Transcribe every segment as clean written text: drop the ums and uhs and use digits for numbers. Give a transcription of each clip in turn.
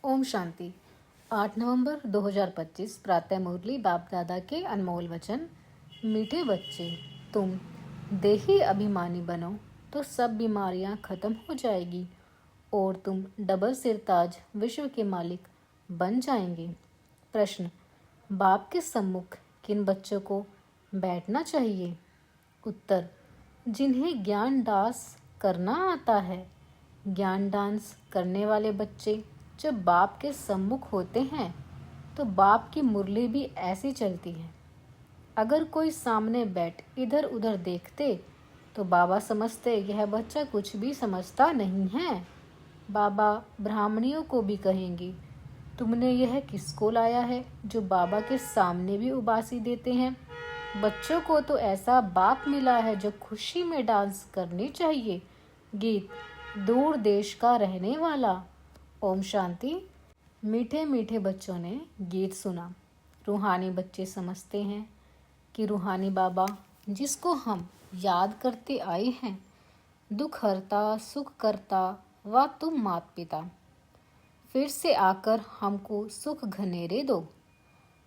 ओम शांति। 8 नवंबर 2025 प्रातः मुरली बाप दादा के अनमोल वचन। मीठे बच्चे, तुम देही अभिमानी बनो तो सब बीमारियां खत्म हो जाएगी और तुम डबल सिरताज विश्व के मालिक बन जाएंगे। प्रश्न, बाप के सम्मुख किन बच्चों को बैठना चाहिए? उत्तर, जिन्हें ज्ञान डांस करना आता है। ज्ञान डांस करने वाले बच्चे जब बाप के सम्मुख होते हैं तो बाप की मुरली भी ऐसी चलती है। अगर कोई सामने बैठ इधर उधर देखते तो बाबा समझते यह बच्चा कुछ भी समझता नहीं है। बाबा ब्राह्मणियों को भी कहेंगे, तुमने यह किसको लाया है जो बाबा के सामने भी उबासी देते हैं। बच्चों को तो ऐसा बाप मिला है जो खुशी में डांस करनी चाहिए। गीत, दूर देश का रहने वाला। ओम शांति। मीठे मीठे बच्चों ने गीत सुना। रूहानी बच्चे समझते हैं कि रूहानी बाबा जिसको हम याद करते आए हैं, दुख हरता सुख करता व तुम मात पिता, फिर से आकर हमको सुख घनेरे दो।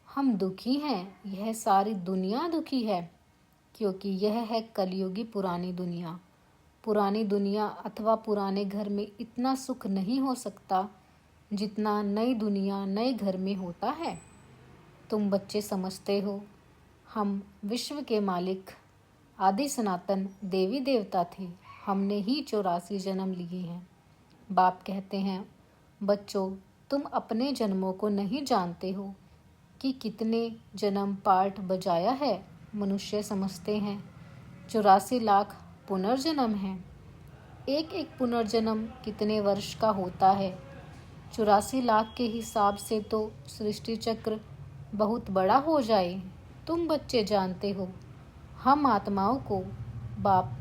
हम दुखी हैं, यह सारी दुनिया दुखी है, क्योंकि यह है कलयुगी पुरानी दुनिया। पुरानी दुनिया अथवा पुराने घर में इतना सुख नहीं हो सकता जितना नई दुनिया नए घर में होता है। तुम बच्चे समझते हो हम विश्व के मालिक आदि सनातन देवी देवता थे। हमने ही 84 जन्म लिए हैं। बाप कहते हैं, बच्चों तुम अपने जन्मों को नहीं जानते हो कि कितने जन्म पाठ बजाया है। मनुष्य समझते हैं 84 लाख पुनर्जन्म है। एक एक पुनर्जन्म कितने वर्ष का होता है? 84 लाख के हिसाब से तो सृष्टि चक्र बहुत बड़ा हो जाए। तुम बच्चे जानते हो हम आत्माओं को बाप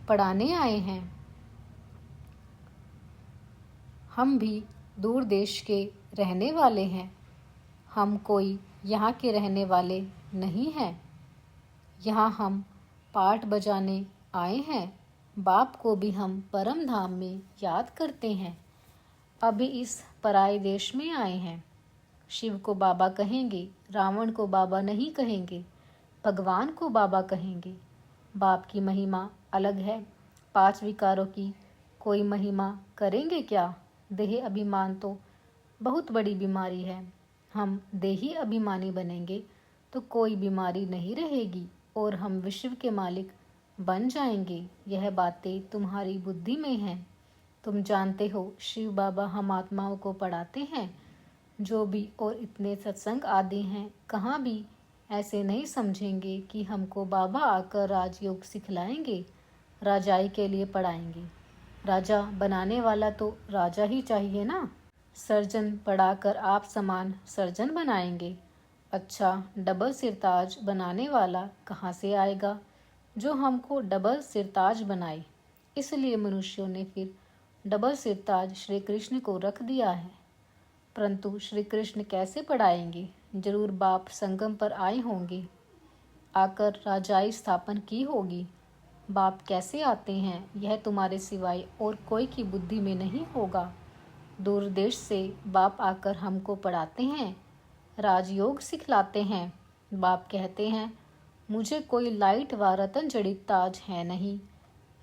पढ़ाने आए हैं। हम भी दूर देश के रहने वाले हैं। हम कोई यहाँ के रहने वाले नहीं हैं। यहाँ हम पाठ बजाने आए हैं। बाप को भी हम परम धाम में याद करते हैं। अभी इस पराये देश में आए हैं। शिव को बाबा कहेंगे, रावण को बाबा नहीं कहेंगे, भगवान को बाबा कहेंगे। बाप की महिमा अलग है। 5 विकारों की कोई महिमा करेंगे क्या? देह अभिमान तो बहुत बड़ी बीमारी है। हम देही अभिमानी बनेंगे तो कोई बीमारी नहीं रहेगी और हम विश्व के मालिक बन जाएंगे। यह बातें तुम्हारी बुद्धि में हैं। तुम जानते हो शिव बाबा हम आत्माओं को पढ़ाते हैं। जो भी और इतने सत्संग आदि हैं, कहाँ भी ऐसे नहीं समझेंगे कि हमको बाबा आकर राजयोग सिखलाएंगे, राजाई के लिए पढ़ाएंगे। राजा बनाने वाला तो राजा ही चाहिए ना। सर्जन पढ़ाकर आप समान सर्जन बनाएंगे। अच्छा, डबल सिरताज बनाने वाला कहाँ से आएगा जो हमको डबल सिरताज बनाए? इसलिए मनुष्यों ने फिर डबल सिरताज श्री कृष्ण को रख दिया है। परंतु श्री कृष्ण कैसे पढ़ाएंगे? जरूर बाप संगम पर आए होंगे, आकर राजाई स्थापन की होगी। बाप कैसे आते हैं यह तुम्हारे सिवाय और कोई की बुद्धि में नहीं होगा। दूर देश से बाप आकर हमको पढ़ाते हैं, राजयोग सिखलाते हैं। बाप कहते हैं, मुझे कोई लाइट व रतन जड़ित ताज है नहीं,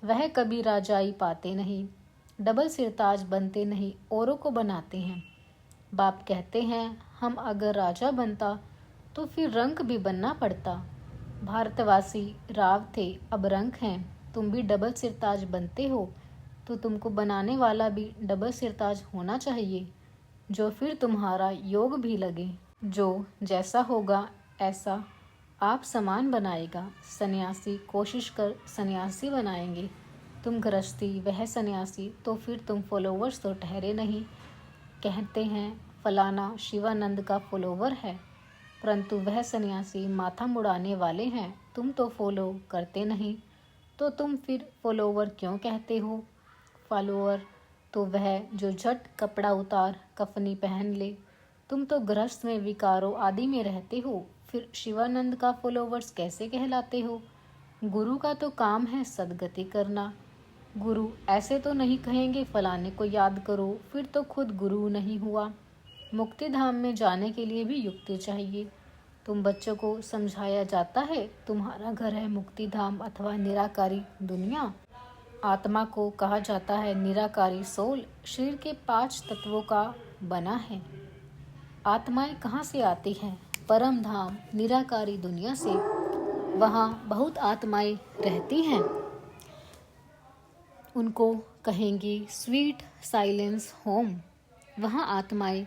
वह कभी राजाई पाते नहीं। डबल सिरताज बनते नहीं, औरों को बनाते हैं। बाप कहते हैं, हम अगर राजा बनता तो फिर रंक भी बनना पड़ता। भारतवासी राव थे, अब रंक हैं। तुम भी डबल सिरताज बनते हो तो तुमको बनाने वाला भी डबल सिरताज होना चाहिए, जो फिर तुम्हारा योग भी लगे। जो जैसा होगा ऐसा आप समान बनाएगा। सन्यासी कोशिश कर सन्यासी बनाएंगे, तुम गृहस्थी वह सन्यासी, तो फिर तुम फॉलोवर्स तो ठहरे नहीं। कहते हैं फलाना शिवानंद का फॉलोवर है, परंतु वह सन्यासी माथा मुड़ाने वाले हैं। तुम तो फॉलो करते नहीं, तो तुम फिर फॉलोवर क्यों कहते हो? फॉलोवर तो वह जो झट कपड़ा उतार कफनी पहन ले। तुम तो गृहस्थ में विकारों आदि में रहते हो, फिर शिवानंद का फॉलोवर्स कैसे कहलाते हो? गुरु का तो काम है सदगति करना। गुरु ऐसे तो नहीं कहेंगे फलाने को याद करो, फिर तो खुद गुरु नहीं हुआ। मुक्ति धाम में जाने के लिए भी युक्ति चाहिए। तुम बच्चों को समझाया जाता है तुम्हारा घर है मुक्ति धाम अथवा निराकारी दुनिया। आत्मा को कहा जाता है निराकारी सोल, शरीर के 5 तत्वों का बना है। आत्माएं कहाँ से आती हैं? परम धाम निराकारी दुनिया से। वहाँ बहुत आत्माएं रहती हैं। उनको कहेंगे स्वीट साइलेंस होम। वहाँ आत्माएं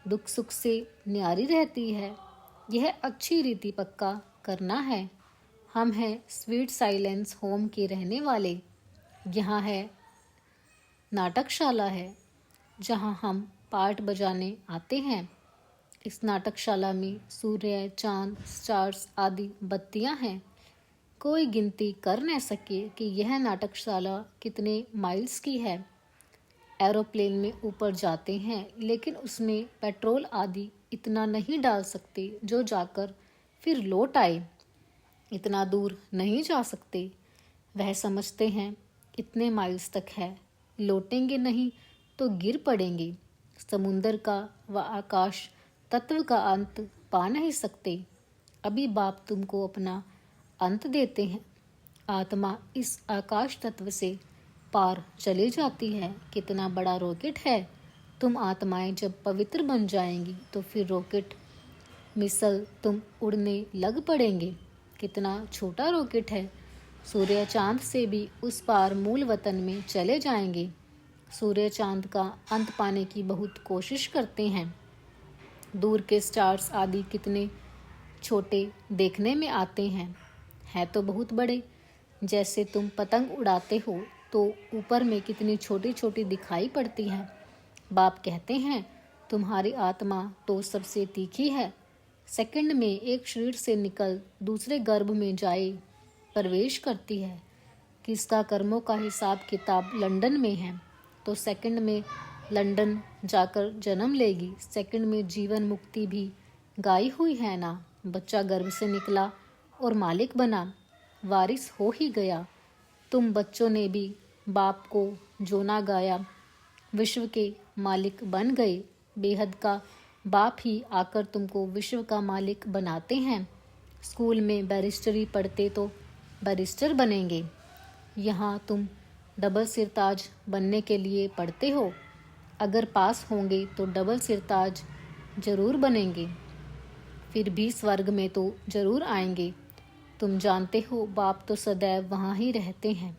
दुख सुख से न्यारी रहती है। यह अच्छी रीति पक्का करना है। हम हैं स्वीट साइलेंस होम के रहने वाले। यहाँ है नाटकशाला है जहाँ हम पार्ट बजाने आते हैं। इस नाटकशाला में सूर्य, चांद, स्टार्स आदि बत्तियां हैं। कोई गिनती कर न सके कि यह नाटकशाला कितने माइल्स की है। एरोप्लेन में ऊपर जाते हैं लेकिन उसमें पेट्रोल आदि इतना नहीं डाल सकते जो जाकर फिर लौट आए। इतना दूर नहीं जा सकते। वह समझते हैं इतने माइल्स तक है, लौटेंगे नहीं तो गिर पड़ेंगे। समुंदर का व आकाश तत्व का अंत पा नहीं सकते। अभी बाप तुमको अपना अंत देते हैं। आत्मा इस आकाश तत्व से पार चली जाती है। कितना बड़ा रॉकेट है। तुम आत्माएं जब पवित्र बन जाएंगी तो फिर रॉकेट मिसल तुम उड़ने लग पड़ेंगे। कितना छोटा रॉकेट है। सूर्य चांद से भी उस पार मूल वतन में चले जाएंगे। सूर्य चांद का अंत पाने की बहुत कोशिश करते हैं। दूर के स्टार्स आदि कितने छोटे देखने में आते हैं, है तो बहुत बड़े। जैसे तुम पतंग उड़ाते हो तो ऊपर में कितनी छोटी छोटी दिखाई पड़ती है। बाप कहते हैं तुम्हारी आत्मा तो सबसे तीखी है। सेकंड में एक शरीर से निकल दूसरे गर्भ में जाए प्रवेश करती है। किसका कर्मों का हिसाब किताब लंदन में है तो सेकंड में लंदन जाकर जन्म लेगी। सेकंड में जीवन मुक्ति भी गाई हुई है ना। बच्चा गर्भ से निकला और मालिक बना, वारिस हो ही गया। तुम बच्चों ने भी बाप को जो ना गाया, विश्व के मालिक बन गए। बेहद का बाप ही आकर तुमको विश्व का मालिक बनाते हैं। स्कूल में बैरिस्टरी पढ़ते तो बैरिस्टर बनेंगे। यहाँ तुम डबल सिरताज बनने के लिए पढ़ते हो। अगर पास होंगे तो डबल सिरताज जरूर बनेंगे। फिर भी स्वर्ग में तो जरूर आएंगे। तुम जानते हो बाप तो सदैव वहाँ ही रहते हैं।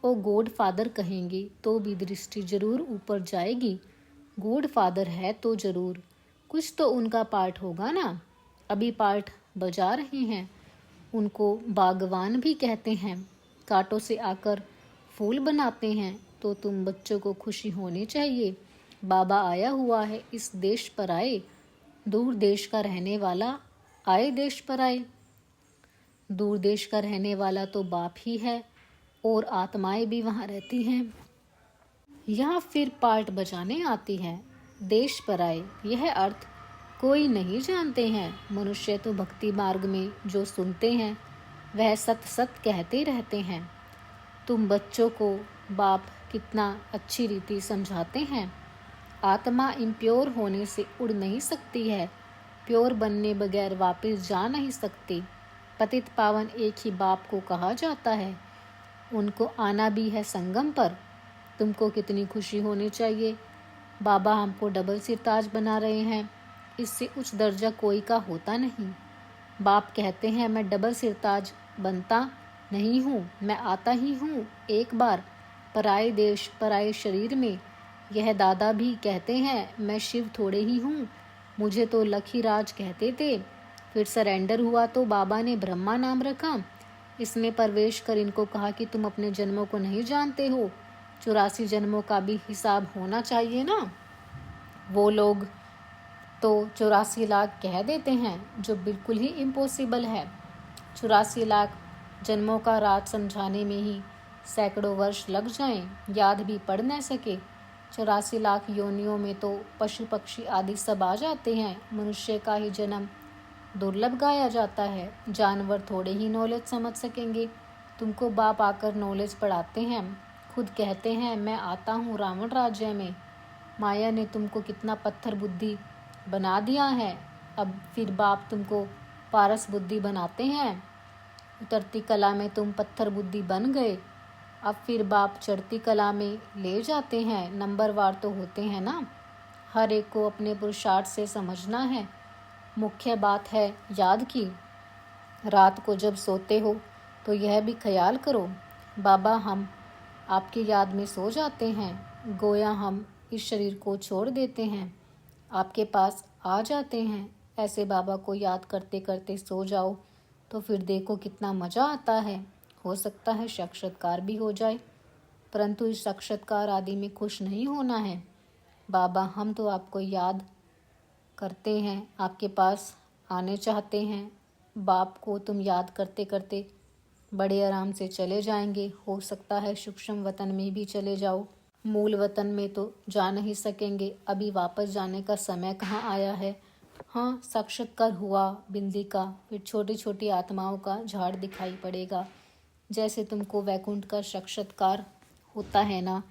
ओ गॉड फादर कहेंगे तो भी दृष्टि जरूर ऊपर जाएगी। गॉड फादर है तो जरूर कुछ तो उनका पार्ट होगा ना। अभी पार्ट बजा रहे हैं। उनको बागवान भी कहते हैं। कांटों से आकर फूल बनाते हैं। तो तुम बच्चों को खुशी होनी चाहिए। बाबा आया हुआ है इस देश पर आए। दूर देश का रहने वाला आए देश पर आए। दूर देश का रहने वाला तो बाप ही है और आत्माएं भी वहाँ रहती हैं। यहाँ फिर पार्ट बजाने आती है। देश पर आए यह अर्थ कोई नहीं जानते हैं। मनुष्य तो भक्ति मार्ग में जो सुनते हैं वह सत सत कहते रहते हैं। तुम बच्चों को बाप कितना अच्छी रीति समझाते हैं। आत्मा इम्प्योर होने से उड़ नहीं सकती है। प्योर बनने बगैर वापस जा नहीं सकती। पतित पावन एक ही बाप को कहा जाता है। उनको आना भी है संगम पर। तुमको कितनी खुशी होनी चाहिए। बाबा हमको डबल सिरताज बना रहे हैं। इससे उच्च दर्जा कोई का होता नहीं। बाप कहते हैं मैं डबल सिरताज बनता नहीं हूँ, मैं आता ही हूँ एक बार पराए देश पराए शरीर में। यह दादा भी कहते हैं मैं शिव थोड़े ही हूँ, मुझे तो लखीराज कहते थे। फिर सरेंडर हुआ तो बाबा ने ब्रह्मा नाम रखा। इसमें प्रवेश कर इनको कहा कि तुम अपने जन्मों को नहीं जानते हो। 84 जन्मों का भी हिसाब होना चाहिए ना। वो लोग तो 84 लाख कह देते हैं जो बिल्कुल ही इम्पॉसिबल है। 84 लाख जन्मों का राज समझाने में ही सैकड़ों वर्ष लग जाएं, याद भी पढ़ न सके। 84 लाख योनियों में तो पशु पक्षी आदि सब आ जाते हैं। मनुष्य का ही जन्म दुर्लभ गाया जाता है। जानवर थोड़े ही नॉलेज समझ सकेंगे। तुमको बाप आकर नॉलेज पढ़ाते हैं। खुद कहते हैं मैं आता हूँ रावण राज्य में। माया ने तुमको कितना पत्थर बुद्धि बना दिया है, अब फिर बाप तुमको पारस बुद्धि बनाते हैं। उतरती कला में तुम पत्थर बुद्धि बन गए, अब फिर बाप चढ़ती कला में ले जाते हैं। नंबरवार तो होते हैं ना, हर एक को अपने पुरुषार्थ से समझना है। मुख्य बात है याद की। रात को जब सोते हो तो यह भी ख्याल करो, बाबा हम आपकी याद में सो जाते हैं, गोया हम इस शरीर को छोड़ देते हैं, आपके पास आ जाते हैं। ऐसे बाबा को याद करते करते सो जाओ तो फिर देखो कितना मज़ा आता है। हो सकता है साक्षात्कार भी हो जाए, परंतु इस साक्षात्कार आदि में खुश नहीं होना है। बाबा हम तो आपको याद करते हैं, आपके पास आने चाहते हैं। बाप को तुम याद करते करते बड़े आराम से चले जाएंगे। हो सकता है सूक्ष्म वतन में भी चले जाओ, मूल वतन में तो जा नहीं सकेंगे। अभी वापस जाने का समय कहाँ आया है। हाँ, साक्षात्कार हुआ बिंदी का, फिर छोटी छोटी आत्माओं का झाड़ दिखाई पड़ेगा। जैसे तुमको वैकुंठ का साक्षात्कार होता है ना,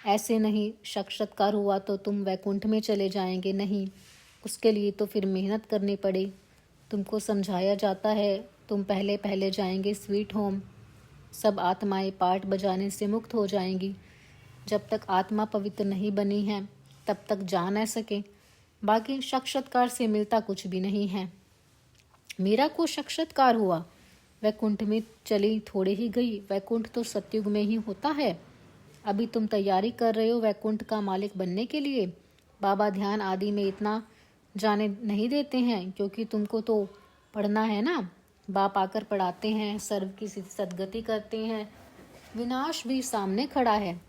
ऐसे नहीं साक्षात्कार हुआ तो तुम वैकुंठ में चले जाएंगे, नहीं। उसके लिए तो फिर मेहनत करनी पड़े। तुमको समझाया जाता है तुम पहले पहले जाएंगे स्वीट होम, सब आत्माएं पार्ट बजाने से मुक्त हो जाएंगी। जब तक आत्मा पवित्र नहीं बनी है तब तक जा न सके। बाकी साक्षात्कार से मिलता कुछ भी नहीं है। मीरा को साक्षात्कार हुआ, वैकुंठ में चली थोड़े ही गई। वैकुंठ तो सतयुग में ही होता है। अभी तुम तैयारी कर रहे हो वैकुंठ का मालिक बनने के लिए। बाबा ध्यान आदि में इतना जाने नहीं देते हैं, क्योंकि तुमको तो पढ़ना है ना। बाप आकर पढ़ाते हैं, सर्व की सदगति करते हैं, विनाश भी सामने खड़ा है।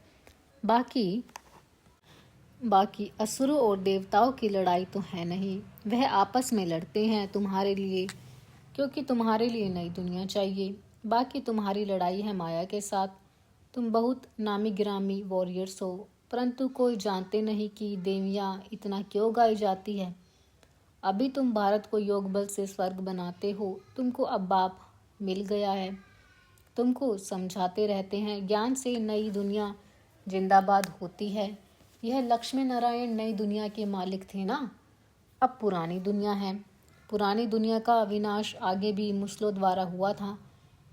बाकी असुरों और देवताओं की लड़ाई तो है नहीं, वह आपस में लड़ते हैं तुम्हारे लिए, क्योंकि तुम्हारे लिए नई दुनिया चाहिए। बाकी तुम्हारी लड़ाई है माया के साथ। तुम बहुत नामी गिरामी वॉरियर्स हो, परंतु कोई जानते नहीं कि देवियाँ इतना क्यों गाई जाती है। अभी तुम भारत को योग बल से स्वर्ग बनाते हो। तुमको अब बाप मिल गया है, तुमको समझाते रहते हैं ज्ञान से नई दुनिया जिंदाबाद होती है। यह लक्ष्मी नारायण नई दुनिया के मालिक थे ना, अब पुरानी दुनिया है। पुरानी दुनिया का विनाश आगे भी मुसलों द्वारा हुआ था।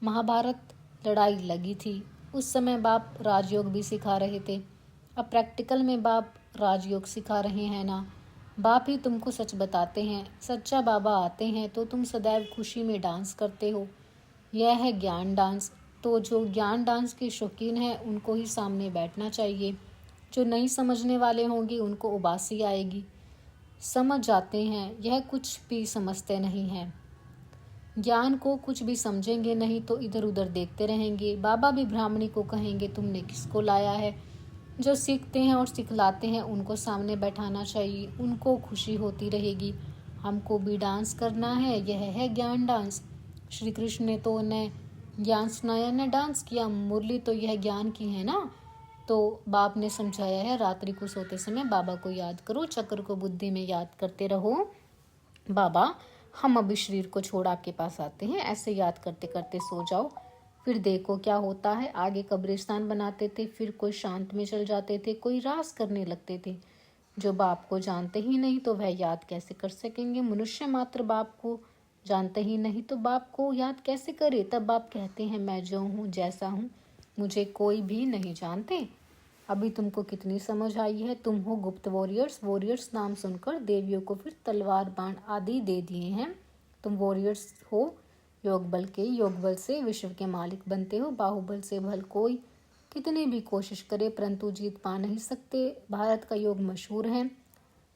महाभारत लड़ाई लगी थी, उस समय बाप राजयोग भी सिखा रहे थे। अब प्रैक्टिकल में बाप राजयोग सिखा रहे हैं ना। बाप ही तुमको सच बताते हैं। सच्चा बाबा आते हैं तो तुम सदैव खुशी में डांस करते हो। यह है ज्ञान डांस। तो जो ज्ञान डांस के शौकीन हैं उनको ही सामने बैठना चाहिए। जो नहीं समझने वाले होंगे उनको उबासी आएगी। समझ जाते हैं, यह कुछ भी समझते नहीं हैं। ज्ञान को कुछ भी समझेंगे नहीं तो इधर उधर देखते रहेंगे। बाबा भी ब्राह्मणी को कहेंगे तुमने किसको लाया है। जो सीखते हैं और सिखलाते हैं उनको सामने बैठाना चाहिए, उनको खुशी होती रहेगी। हमको भी डांस करना है, यह है ज्ञान डांस। श्री कृष्ण ने तो न ज्ञान सुनाया न डांस किया, मुरली तो यह ज्ञान की है ना। तो बाप ने समझाया है रात्रि को सोते समय बाबा को याद करो, चक्र को बुद्धि में याद करते रहो। बाबा हम अभी शरीर को छोड़ आपके पास आते हैं, ऐसे याद करते करते सो जाओ, फिर देखो क्या होता है। आगे कब्रिस्तान बनाते थे, फिर कोई शांत में चल जाते थे, कोई रास करने लगते थे। जो बाप को जानते ही नहीं तो वह याद कैसे कर सकेंगे। मनुष्य मात्र बाप को जानते ही नहीं तो बाप को याद कैसे करे। तब बाप कहते हैं मैं जो हूँ जैसा हूँ मुझे कोई भी नहीं जानते। अभी तुमको कितनी समझ आई है। तुम हो गुप्त वॉरियर्स। वॉरियर्स नाम सुनकर देवियों को फिर तलवार बाण आदि दे दिए हैं। तुम वॉरियर्स हो योग बल के, योग बल से विश्व के मालिक बनते हो। बाहुबल से भल कोई कितनी भी कोशिश करे परंतु जीत पा नहीं सकते। भारत का योग मशहूर है,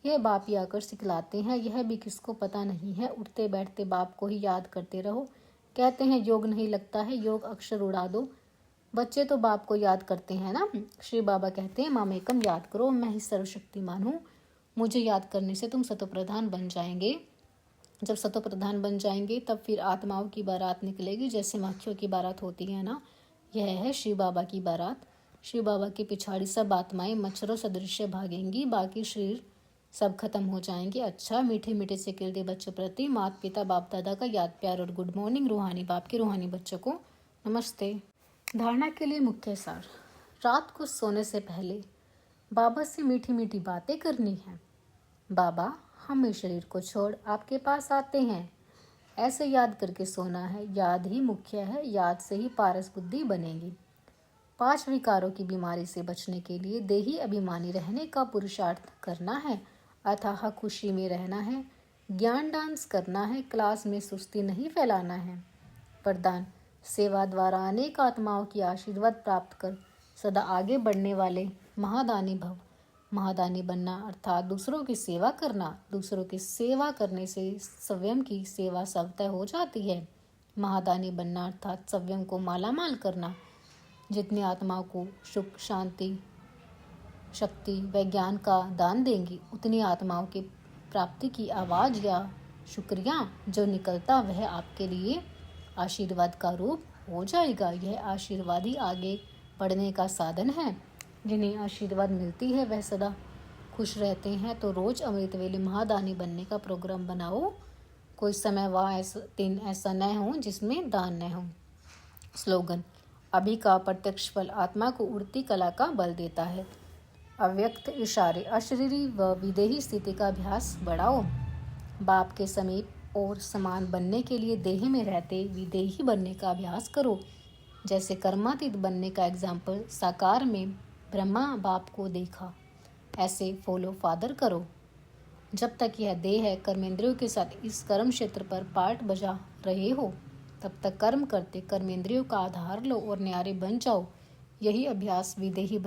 यह बाप ही आकर सिखलाते हैं। यह भी किसको पता नहीं है। उठते बैठते बाप को ही याद करते रहो। कहते हैं योग नहीं लगता है, योग अक्षर उड़ा दो। बच्चे तो बाप को याद करते हैं ना। श्री बाबा कहते हैं मामेकम याद करो, मैं ही सर्वशक्तिमान हूँ। मुझे याद करने से तुम सतोप्रधान बन जाएंगे। जब सतोप्रधान बन जाएंगे तब फिर आत्माओं की बारात निकलेगी, जैसे मक्खियों की बारात होती है ना। यह है शिव बाबा की बारात। शिव बाबा की पिछाड़ी सब आत्माएं मच्छरों सदृश भागेंगी, बाकी शरीर सब खत्म हो जाएंगे। अच्छा, मीठे मीठे से किल दे बच्चों प्रति माता पिता बाप दादा का याद प्यार और गुड मॉर्निंग। रूहानी बाप के रूहानी बच्चों को नमस्ते। धारणा के लिए मुख्य सार। रात को सोने से पहले बाबा से मीठी मीठी बातें करनी है। बाबा, हम इस शरीर को छोड़ आपके पास आते हैं, ऐसे याद करके सोना है। याद ही मुख्य है, याद से ही पारस बुद्धि बनेगी। 5 विकारों की बीमारी से बचने के लिए देही अभिमानी रहने का पुरुषार्थ करना है, अथाह खुशी में रहना है, ज्ञान डांस करना है, क्लास में सुस्ती नहीं फैलाना है। वरदान: सेवा द्वारा अनेक आत्माओं की आशीर्वाद प्राप्त कर सदा आगे बढ़ने वाले महादानी भव। महादानी बनना अर्थात दूसरों की सेवा करना। दूसरों की सेवा करने से स्वयं की सेवा स्वतः हो जाती है। महादानी बनना अर्थात स्वयं को मालामाल करना। जितनी आत्माओं को सुख, शांति, शक्ति व ज्ञान का दान देंगी, उतनी आत्माओं की प्राप्ति की आवाज़ या शुक्रिया जो निकलता वह आपके लिए आशीर्वाद का रूप हो जाएगा। यह आशीर्वाद ही आगे बढ़ने का साधन है। जिन्हें आशीर्वाद मिलती है वह सदा खुश रहते हैं। तो रोज़ अमृतवेले महादानी बनने का प्रोग्राम बनाओ। कोई समय व दिन ऐसा न हो जिसमें दान न हो। स्लोगन: अभी का प्रत्यक्ष फल आत्मा को उड़ती कला का बल देता है। अव्यक्त इशारे: अशरीरी व विदेही स्थिति का अभ्यास बढ़ाओ। बाप के समीप और समान बनने के लिए देह में रहते विदेही बनने का अभ्यास करो। जैसे कर्मातीत बनने का एग्जाम्पल साकार में ब्रह्मा बाप को देखा, ऐसे फॉलो फादर करो। जब तक यह देह है कर्मेंद्रियों के साथ इस कर्म क्षेत्र पर पार्ट बजा रहे हो, तब तक कर्म करते कर्मेंद्रियों का आधार लो और न्यारे बन जाओ। यही अभ्यास विदेही